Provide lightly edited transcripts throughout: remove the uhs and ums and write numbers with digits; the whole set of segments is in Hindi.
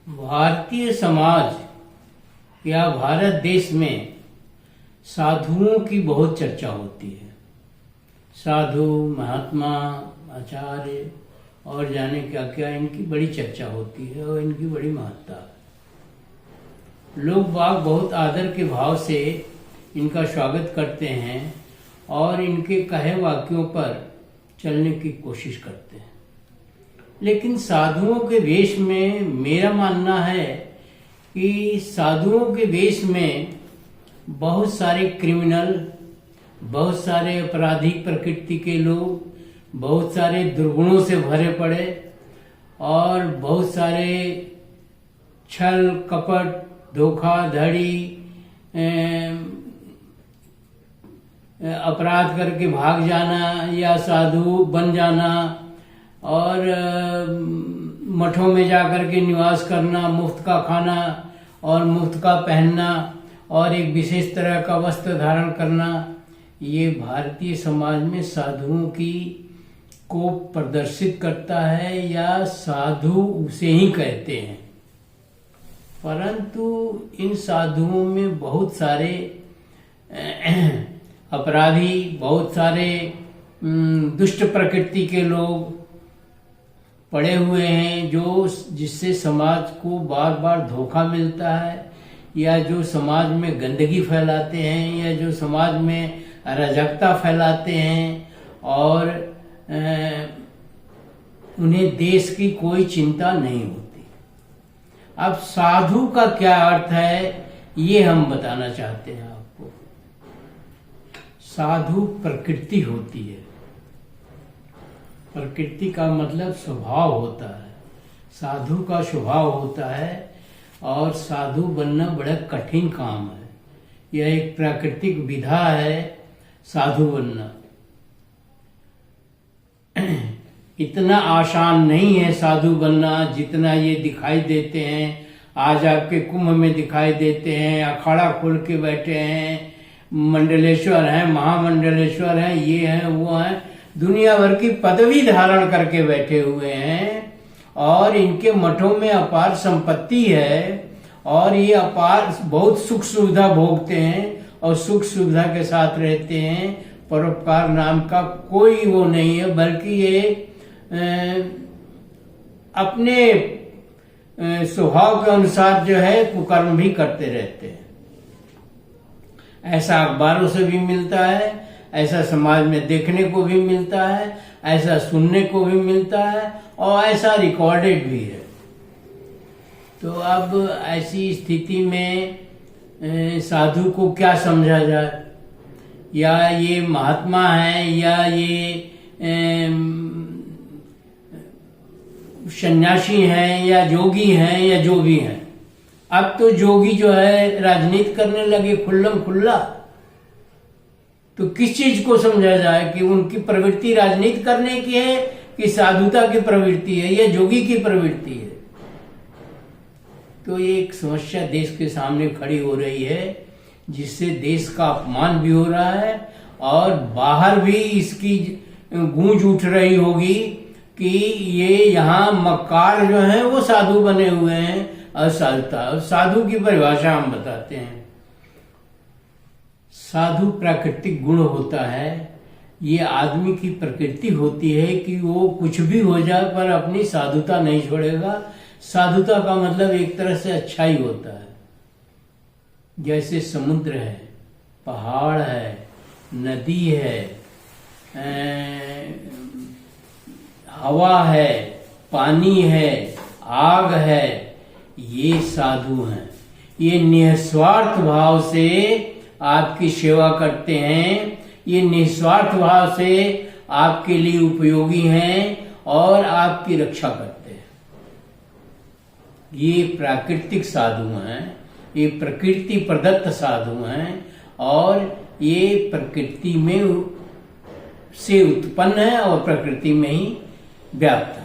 भारतीय समाज या भारत देश में साधुओं की बहुत चर्चा होती है। साधु, महात्मा, आचार्य और जाने क्या क्या इनकी बड़ी चर्चा होती है और इनकी बड़ी महत्ता है। लोग बाग बहुत आदर के भाव से इनका स्वागत करते हैं और इनके कहे वाक्यों पर चलने की कोशिश करते हैं। लेकिन साधुओं के वेश में मेरा मानना है कि साधुओं के वेश में बहुत सारे क्रिमिनल, बहुत सारे आपराधिक प्रकृति के लोग, बहुत सारे दुर्गुणों से भरे पड़े और बहुत सारे छल कपट, धोखाधड़ी, अपराध करके भाग जाना या साधु बन जाना और मठों में जाकर के निवास करना, मुफ्त का खाना और मुफ्त का पहनना और एक विशेष तरह का वस्त्र धारण करना, ये भारतीय समाज में साधुओं की को प्रदर्शित करता है या साधु उसे ही कहते हैं। परंतु इन साधुओं में बहुत सारे अपराधी, बहुत सारे दुष्ट प्रकृति के लोग पड़े हुए हैं जो जिससे समाज को बार बार धोखा मिलता है या जो समाज में गंदगी फैलाते हैं या जो समाज में अराजकता फैलाते हैं और उन्हें देश की कोई चिंता नहीं होती। अब साधु का क्या अर्थ है ये हम बताना चाहते हैं आपको। साधु प्रकृति होती है। प्रकृति का मतलब स्वभाव होता है। साधु का स्वभाव होता है और साधु बनना बड़ा कठिन काम है। यह एक प्राकृतिक विधा है साधु बनना। इतना आसान नहीं है साधु बनना जितना ये दिखाई देते हैं। आज आपके कुंभ में दिखाई देते हैं, अखाड़ा खोल के बैठे हैं, मंडलेश्वर हैं, महामंडलेश्वर हैं, ये हैं वो हैं, दुनिया भर की पदवी धारण करके बैठे हुए हैं और इनके मठों में अपार संपत्ति है और ये अपार बहुत सुख सुविधा भोगते हैं और सुख सुविधा के साथ रहते हैं। परोपकार नाम का कोई वो नहीं है, बल्कि ये अपने स्वभाव के अनुसार जो है कुकर्म भी करते रहते हैं। ऐसा अखबारों से भी मिलता है, ऐसा समाज में देखने को भी मिलता है, ऐसा सुनने को भी मिलता है और ऐसा रिकॉर्डेड भी है। तो अब ऐसी स्थिति में साधु को क्या समझा जाए? या ये महात्मा है या ये सन्यासी हैं या जोगी हैं या जो भी हैं। अब तो जोगी जो है राजनीति करने लगे खुल्लम खुल्ला। तो किस चीज को समझा जाए कि उनकी प्रवृत्ति राजनीति करने की है कि साधुता की प्रवृत्ति है या जोगी की प्रवृत्ति है? तो ये एक समस्या देश के सामने खड़ी हो रही है जिससे देश का अपमान भी हो रहा है और बाहर भी इसकी गूंज उठ रही होगी कि ये यहाँ मक्कार जो हैं वो साधु बने हुए हैं। और साधु की परिभाषा हम बताते हैं। साधु प्राकृतिक गुण होता है। ये आदमी की प्रकृति होती है कि वो कुछ भी हो जाए पर अपनी साधुता नहीं छोड़ेगा। साधुता का मतलब एक तरह से अच्छा ही होता है। जैसे समुद्र है, पहाड़ है, नदी है, हवा है, पानी है, आग है, ये साधु हैं। ये निस्वार्थ भाव से आपकी सेवा करते हैं, ये निस्वार्थ भाव से आपके लिए उपयोगी हैं और आपकी रक्षा करते हैं। ये प्राकृतिक साधु हैं, ये प्रकृति प्रदत्त साधु हैं और ये प्रकृति में से उत्पन्न है और प्रकृति में ही व्याप्त है।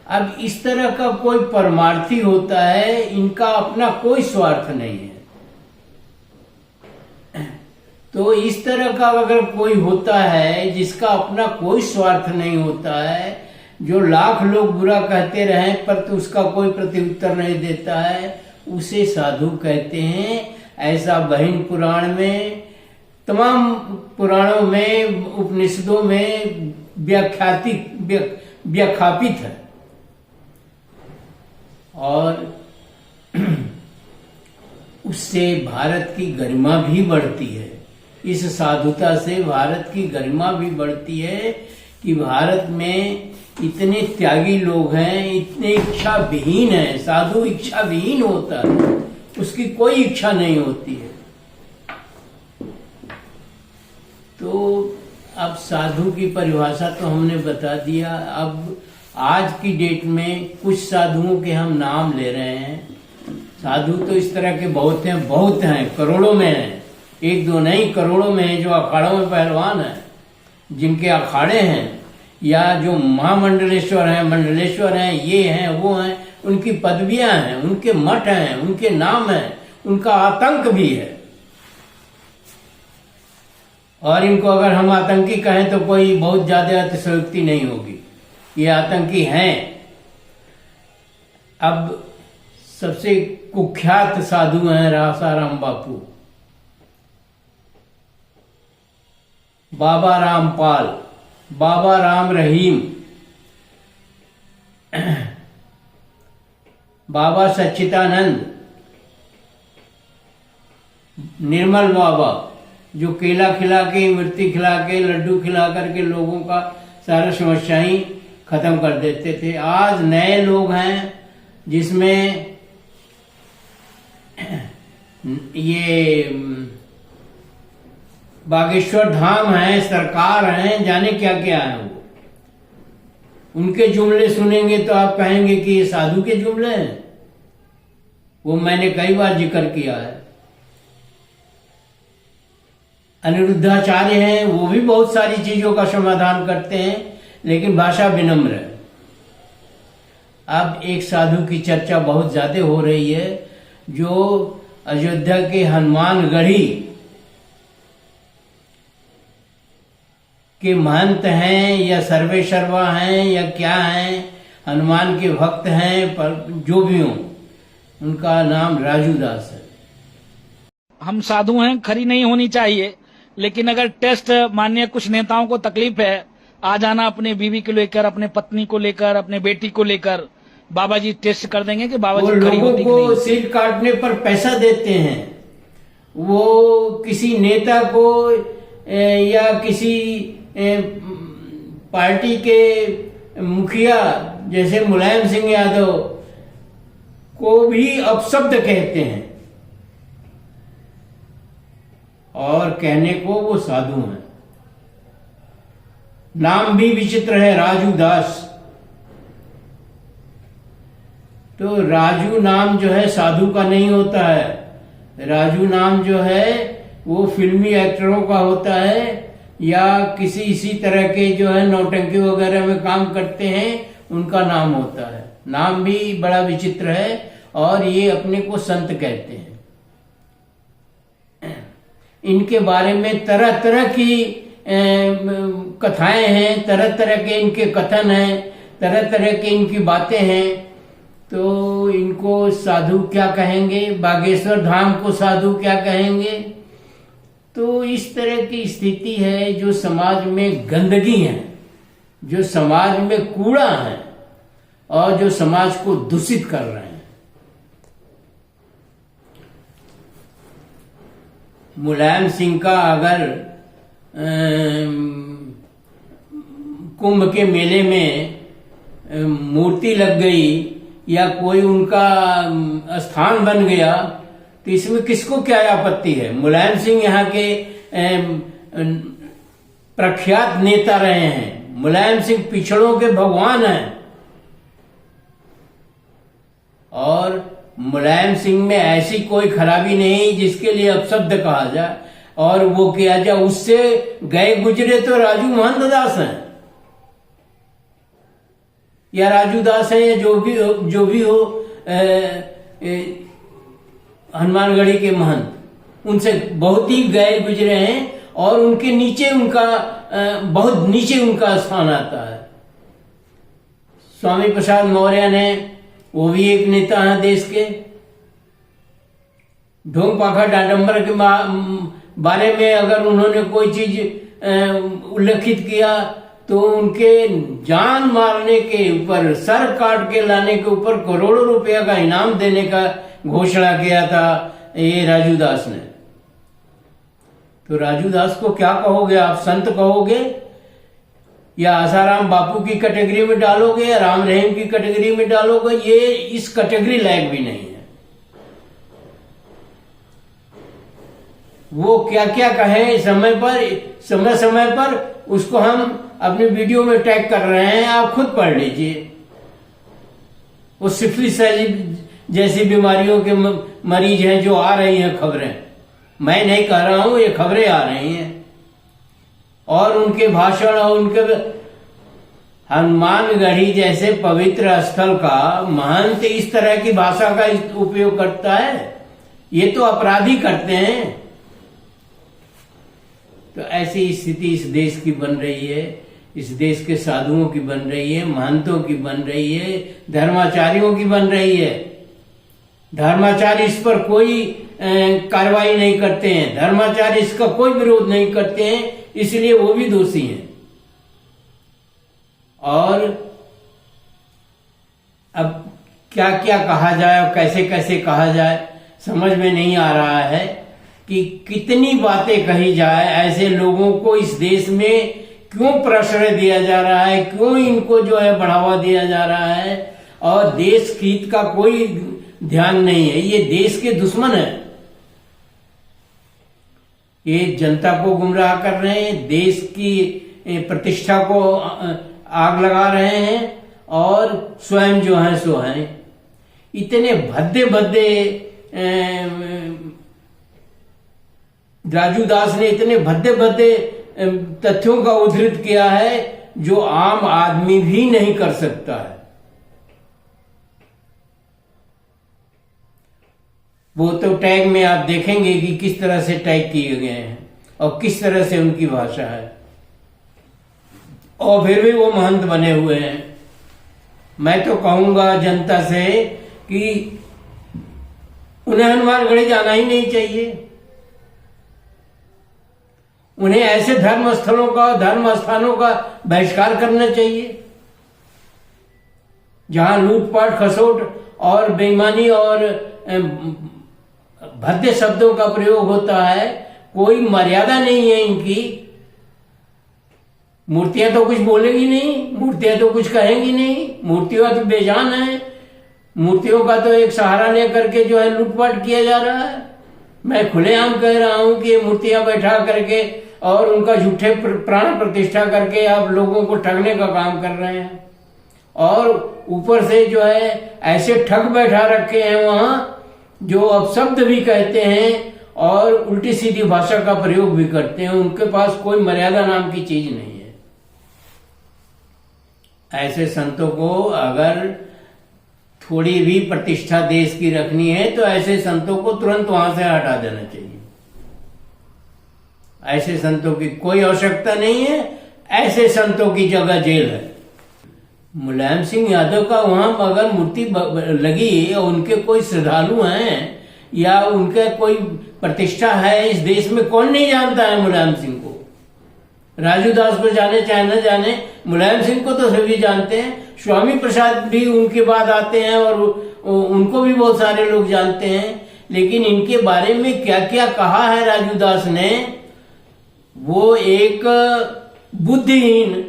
अब इस तरह का कोई परमार्थी होता है, इनका अपना कोई स्वार्थ नहीं है। तो इस तरह का अगर कोई होता है जिसका अपना कोई स्वार्थ नहीं होता है, जो लाख लोग बुरा कहते रहे पर तो उसका कोई प्रत्युत्तर नहीं देता है, उसे साधु कहते हैं। ऐसा बहिन पुराण में, तमाम पुराणों में, उपनिषदों में व्याख्यापित है। और उससे भारत की गरिमा भी बढ़ती है। इस साधुता से भारत की गरिमा भी बढ़ती है कि भारत में इतने त्यागी लोग हैं, इतने इच्छा विहीन है। साधु इच्छा विहीन होता है, उसकी कोई इच्छा नहीं होती है। तो अब साधु की परिभाषा तो हमने बता दिया। अब आज की डेट में कुछ साधुओं के हम नाम ले रहे हैं। साधु तो इस तरह के बहुत हैं, करोड़ों में हैं, एक दो नहीं, करोड़ों में हैं जो अखाड़ों में पहलवान हैं, जिनके अखाड़े हैं, या जो महामंडलेश्वर हैं, मंडलेश्वर हैं, ये हैं, वो हैं, उनकी पदवियां हैं, उनके मठ हैं, उनके नाम हैं, उनका आतंक भी है। और इनको अगर हम आतंकी कहें तो कोई बहुत ज्यादा अतिशयोक्ति नहीं होगी, ये आतंकी हैं। अब सबसे कुख्यात साधु हैं रासाराम बापू, बाबा रामपाल, बाबा राम रहीम, बाबा सच्चिदानंद, निर्मल बाबा, जो केला खिला के, मिर्ची खिला के, लड्डू खिला करके लोगों का सारा समस्याएं खत्म कर देते थे। आज नए लोग हैं जिसमें ये बागेश्वर धाम है, सरकार है, जाने क्या क्या है। वो उनके जुमले सुनेंगे तो आप कहेंगे कि ये साधु के जुमले हैं। वो मैंने कई बार जिक्र किया है। अनिरुद्धाचार्य हैं, वो भी बहुत सारी चीजों का समाधान करते हैं, लेकिन भाषा विनम्र है। अब एक साधु की चर्चा बहुत ज्यादा हो रही है, जो अयोध्या के हनुमानगढ़ी के महंत हैं या सर्वे सर्वा हैं या क्या हैं, हनुमान के भक्त हैं, पर जो भी हों, उनका नाम राजू दास है। हम साधु हैं, खरी नहीं होनी चाहिए, लेकिन अगर टेस्ट माननीय कुछ नेताओं को तकलीफ है, आ जाना अपने बीवी को लेकर, अपने पत्नी को लेकर, अपने बेटी को लेकर, बाबा जी टेस्ट कर देंगे कि बाबा जी खरी होती लोगों को सिर काटने पर पैसा देते हैं। वो किसी नेता को या किसी पार्टी के मुखिया जैसे मुलायम सिंह यादव को भी अपशब्द कहते हैं, और कहने को वो साधु हैं। नाम भी विचित्र है, राजू दास। तो राजू नाम जो है साधु का नहीं होता है। राजू नाम जो है वो फिल्मी एक्टरों का होता है, या किसी इसी तरह के जो है नौटंकी वगैरह में काम करते हैं, उनका नाम होता है। नाम भी बड़ा विचित्र है, और ये अपने को संत कहते हैं। इनके बारे में तरह तरह की कथाएं हैं, तरह तरह के इनके कथन हैं, तरह तरह के इनकी बातें हैं। तो इनको साधु क्या कहेंगे, बागेश्वर धाम को साधु क्या कहेंगे। तो इस तरह की स्थिति है, जो समाज में गंदगी है, जो समाज में कूड़ा है, और जो समाज को दूषित कर रहे हैं। मुलायम सिंह का अगर कुंभ के मेले में मूर्ति लग गई या कोई उनका स्थान बन गया, तो इसमें किसको क्या आपत्ति है। मुलायम सिंह यहाँ के प्रख्यात नेता रहे हैं। मुलायम सिंह पिछड़ों के भगवान हैं, और मुलायम सिंह में ऐसी कोई खराबी नहीं जिसके लिए अपशब्द कहा जाए और वो किया जाए। उससे गए गुजरे तो राजू महंत दास हैं, या राजू दास है, या जो भी हो हनुमानगढ़ी के महंत, उनसे बहुत ही गए गुजरे हैं, और उनके नीचे उनका बहुत नीचे उनका स्थान आता है। स्वामी प्रसाद मौर्य ने, वो भी एक नेता है देश के। ढोंग पाखा डाडंबर के बारे में अगर उन्होंने कोई चीज उल्लेखित किया तो उनके जान मारने के ऊपर, सर काट के लाने के ऊपर करोड़ों रुपया का इनाम देने का घोषणा किया था ये राजू दास ने। तो राजू दास को क्या कहोगे आप? संत कहोगे या आसाराम बापू की कैटेगरी में डालोगे या राम रहीम की कैटेगरी में डालोगे? ये इस कैटेगरी लायक भी नहीं है। वो क्या क्या कहें समय पर उसको हम अपनी वीडियो में टैग कर रहे हैं, आप खुद पढ़ लीजिए। वो सिफिलिस जैसी बीमारियों के मरीज हैं जो आ रही हैं खबरें, मैं नहीं कह रहा हूं, ये खबरें आ रही हैं। और उनके भाषण और उनके हनुमानगढ़ी जैसे पवित्र स्थल का महंत इस तरह की भाषा का उपयोग करता है, ये तो अपराधी करते हैं। तो ऐसी स्थिति इस देश की बन रही है, इस देश के साधुओं की बन रही है, महंतों की बन रही है, धर्माचार्यों की बन रही है। धर्माचार्य इस पर कोई कार्रवाई नहीं करते हैं, धर्माचार्य इसका कोई विरोध नहीं करते हैं, इसलिए वो भी दोषी हैं। और अब क्या क्या कहा जाए और कैसे कैसे कहा जाए समझ में नहीं आ रहा है कि कितनी बातें कही जाए। ऐसे लोगों को इस देश में क्यों प्रश्रय दिया जा रहा है, क्यों इनको जो है बढ़ावा दिया जा रहा है, और देश हित का कोई ध्यान नहीं है। ये देश के दुश्मन है, ये जनता को गुमराह कर रहे हैं, देश की प्रतिष्ठा को आग लगा रहे हैं, और स्वयं जो है सो है। इतने भद्दे भद्दे राजू दास ने इतने भद्दे भद्दे तथ्यों का उद्धृत किया है जो आम आदमी भी नहीं कर सकता है। वो तो टैग में आप देखेंगे कि किस तरह से टैग किए गए हैं और किस तरह से उनकी भाषा है, और फिर भी वो महंत बने हुए हैं। मैं तो कहूंगा जनता से कि उन्हें हनुमानगढ़ी जाना ही नहीं चाहिए। उन्हें ऐसे धर्म स्थानों का बहिष्कार करना चाहिए जहां लूटपाट, खसोट और बेईमानी और भद्दे शब्दों का प्रयोग होता है। कोई मर्यादा नहीं है इनकी। मूर्तियां तो कुछ बोलेगी नहीं, मूर्तियां तो कुछ कहेंगी नहीं, मूर्तियां तो बेजान है। मूर्तियों का तो एक सहारा लेकर के जो है लूटपाट किया जा रहा है। मैं खुलेआम कह रहा हूं कि ये मूर्तियां बैठा करके और उनका झूठे प्राण प्रतिष्ठा करके आप लोगों को ठगने का काम कर रहे हैं, और ऊपर से जो है ऐसे ठग बैठा रखे हैं वहां जो अपशब्द भी कहते हैं और उल्टी सीधी भाषा का प्रयोग भी करते हैं। उनके पास कोई मर्यादा नाम की चीज नहीं है। ऐसे संतों को अगर थोड़ी भी प्रतिष्ठा देश की रखनी है तो ऐसे संतों को तुरंत वहां से हटा देना चाहिए। ऐसे संतों की कोई आवश्यकता नहीं है। ऐसे संतों की जगह जेल है। मुलायम सिंह यादव का वहां अगर मूर्ति लगी और उनके कोई श्रद्धालु हैं या उनके कोई प्रतिष्ठा है इस देश में, कौन नहीं जानता है मुलायम सिंह को? राजू दास को जाने चाहे न जाने, मुलायम सिंह को तो सभी जानते हैं। स्वामी प्रसाद भी उनके बाद आते हैं और उनको भी बहुत सारे लोग जानते हैं। लेकिन इनके बारे में क्या क्या कहा है राजू दास ने, वो एक बुद्धिहीन,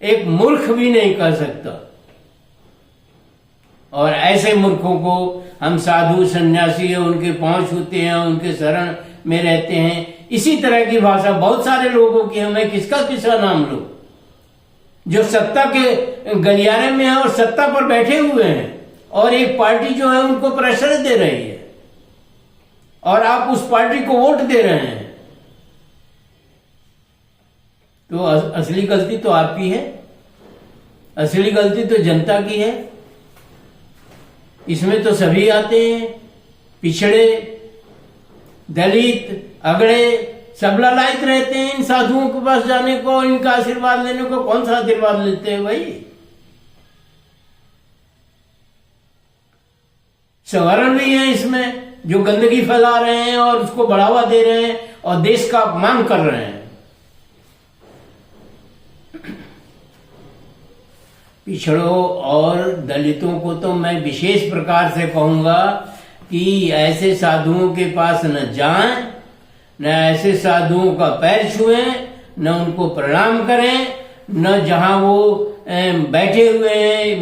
एक मूर्ख भी नहीं कर सकता। और ऐसे मूर्खों को हम साधु सन्यासी उनके पांव छूते हैं, उनके शरण में रहते हैं। इसी तरह की भाषा बहुत सारे लोगों की है। मैं किसका नाम लूं जो सत्ता के गलियारे में है और सत्ता पर बैठे हुए हैं, और एक पार्टी जो है उनको प्रेशर दे रही है और आप उस पार्टी को वोट दे रहे हैं। तो असली गलती तो आपकी है, असली गलती तो जनता की है। इसमें तो सभी आते हैं, पिछड़े, दलित, अगड़े, सब लालायित रहते हैं इन साधुओं के पास जाने को और इनका आशीर्वाद लेने को। कौन सा आशीर्वाद लेते हैं भाई? सवर्ण भी हैं इसमें, जो गंदगी फैला रहे हैं और उसको बढ़ावा दे रहे हैं और देश का अपमान कर रहे हैं। पिछड़ों और दलितों को तो मैं विशेष प्रकार से कहूंगा कि ऐसे साधुओं के पास न जाएं, न ऐसे साधुओं का पैर छुएं, न उनको प्रणाम करें, न जहां वो बैठे हुए हैं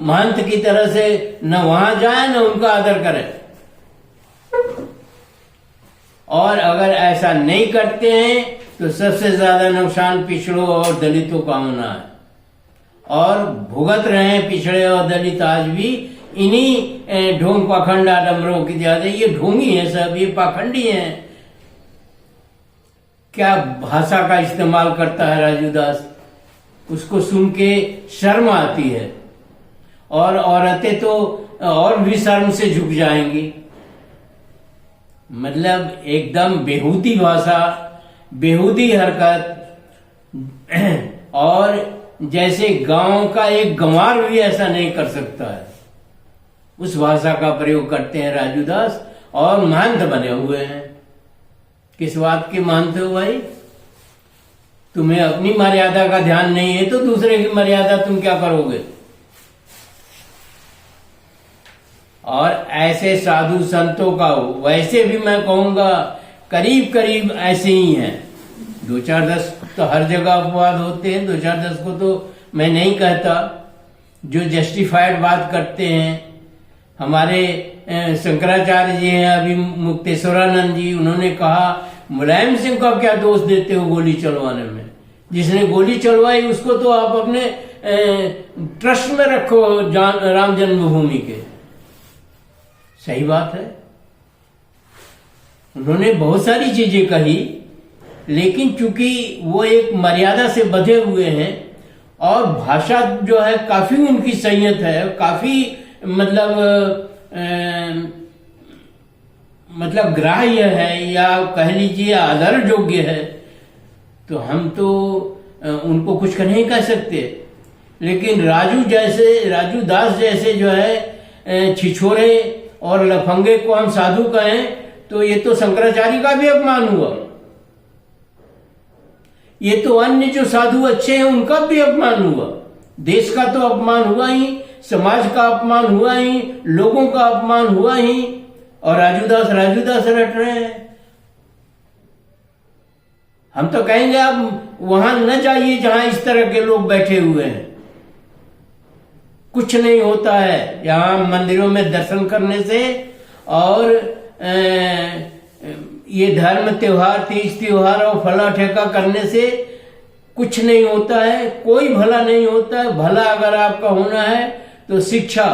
महंत की तरह से न वहां जाएं, न उनका आदर करें। और अगर ऐसा नहीं करते हैं तो सबसे ज्यादा नुकसान पिछड़ों और दलितों का होना है, और भुगत रहे हैं पिछड़े और दलित आज भी इन्हीं ढोंग पाखंड आडम्बरों की ज्यादा। ये ढोंगी है सब, ये पाखंडी हैं। क्या भाषा का इस्तेमाल करता है राजू दास, उसको सुन के शर्म आती है, और औरतें तो और भी शर्म से झुक जाएंगी। मतलब एकदम बेहूदी भाषा, बेहूदी हरकत, और जैसे गांव का एक गंवार भी ऐसा नहीं कर सकता है, उस भाषा का प्रयोग करते हैं राजू दास, और महंत बने हुए हैं। किस बात के महंत हो भाई? तुम्हें अपनी मर्यादा का ध्यान नहीं है तो दूसरे की मर्यादा तुम क्या करोगे? और ऐसे साधु संतों का वैसे भी मैं कहूंगा करीब करीब ऐसे ही हैं। 2-4-10 तो हर जगह अपवाद होते हैं, 2-4-10 को तो मैं नहीं कहता, जो जस्टिफाइड बात करते हैं। हमारे शंकराचार्य जी हैं अभी, मुक्तेश्वरानंद जी, उन्होंने कहा मुलायम सिंह का क्या दोष देते हो गोली चलवाने में? जिसने गोली चलवाई उसको तो आप अपने ट्रस्ट में रखो राम जन्मभूमि के। सही बात है, उन्होंने बहुत सारी चीजें कही, लेकिन चूंकि वो एक मर्यादा से बंधे हुए हैं और भाषा जो है काफी उनकी संयत है, काफी मतलब ग्राह्य है, या कह लीजिए आदर योग्य है, तो हम तो उनको कुछ नहीं कह सकते। लेकिन राजू दास जैसे जो है छिछोरे और लफंगे को हम साधु कहें तो ये तो शंकराचार्य का भी अपमान हुआ, ये तो अन्य जो साधु अच्छे हैं उनका भी अपमान हुआ। देश का तो अपमान हुआ ही, समाज का अपमान हुआ ही, लोगों का अपमान हुआ ही, और राजू दास रट रहे हैं। हम तो कहेंगे आप वहां न जाइए जहां इस तरह के लोग बैठे हुए हैं। कुछ नहीं होता है यहां मंदिरों में दर्शन करने से, और ये धर्म त्योहार, तीज त्योहार और फला ठेका करने से कुछ नहीं होता है, कोई भला नहीं होता है। भला अगर आपका होना है तो शिक्षा,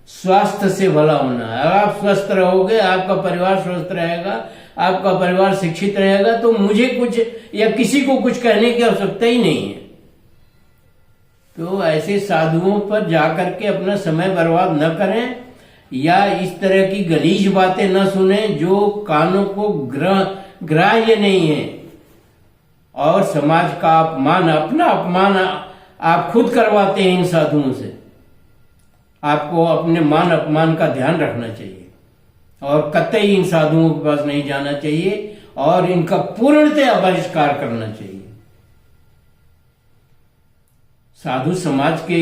स्वास्थ्य से भला होना है। अगर आप स्वस्थ रहोगे, आपका परिवार स्वस्थ रहेगा, आपका परिवार शिक्षित रहेगा, तो मुझे कुछ या किसी को कुछ कहने की आवश्यकता ही नहीं है। तो ऐसे साधुओं पर जाकर के अपना समय बर्बाद न करें, या इस तरह की गलीज बातें न सुने जो कानों को ग्राह्य नहीं है, और समाज का अपमान, अपना अपमान आप खुद करवाते हैं इन साधुओं से। आपको अपने मान अपमान का ध्यान रखना चाहिए, और कतई इन साधुओं के पास नहीं जाना चाहिए, और इनका पूर्णतः बहिष्कार करना चाहिए। साधु समाज के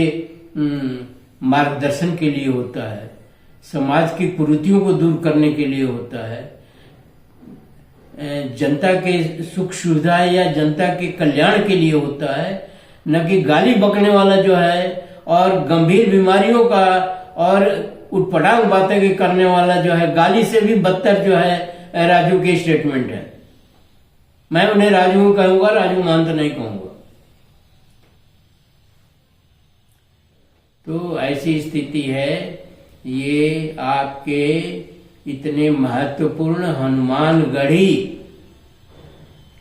मार्गदर्शन के लिए होता है, समाज की कुरीतियों को दूर करने के लिए होता है, जनता के सुख सुविधा या जनता के कल्याण के लिए होता है, न कि गाली बकने वाला जो है और गंभीर बीमारियों का और उटपटांग बातें करने वाला जो है, गाली से भी बदतर जो है राजू के स्टेटमेंट है। मैं उन्हें राजू कहूंगा, राजू महंत नहीं कहूंगा। तो ऐसी स्थिति है। ये आपके इतने महत्वपूर्ण हनुमानगढ़ी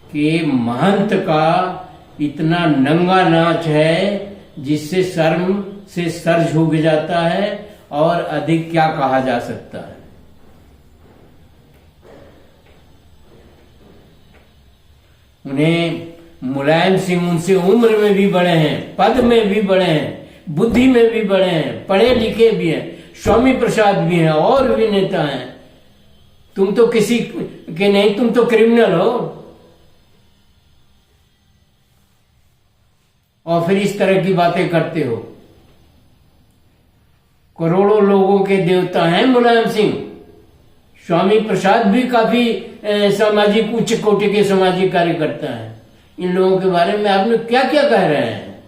के महंत का इतना नंगा नाच है जिससे शर्म से सर झुक जाता है, और अधिक क्या कहा जा सकता है। उन्हें मुलायम सिंह उनसे उम्र में भी बड़े हैं, पद में भी बड़े हैं, बुद्धि में भी बड़े हैं, पढ़े लिखे भी हैं, स्वामी प्रसाद भी हैं और भी नेता हैं। तुम तो किसी के नहीं, तुम तो क्रिमिनल हो। और फिर इस तरह की बातें करते हो। करोड़ों लोगों के देवता हैं मुलायम सिंह। स्वामी प्रसाद भी काफी सामाजिक, उच्च कोटि के सामाजिक कार्यकर्ता हैं। इन लोगों के बारे में आपने क्या क्या कह रहे हैं?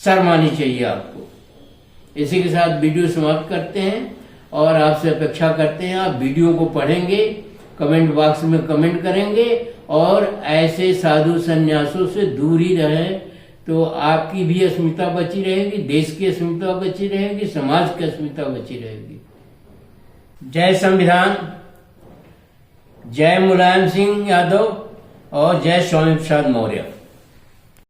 शर्म आनी चाहिए आपको। इसी के साथ वीडियो समाप्त करते हैं और आपसे अपेक्षा करते हैं आप वीडियो को पढ़ेंगे, कमेंट बॉक्स में कमेंट करेंगे और ऐसे साधु संन्यासों से दूर ही रहें, तो आपकी भी अस्मिता बची रहेगी, देश की अस्मिता बची रहेगी, समाज की अस्मिता बची रहेगी। जय संविधान, जय मुलायम सिंह यादव और जय स्वामी प्रसाद मौर्य।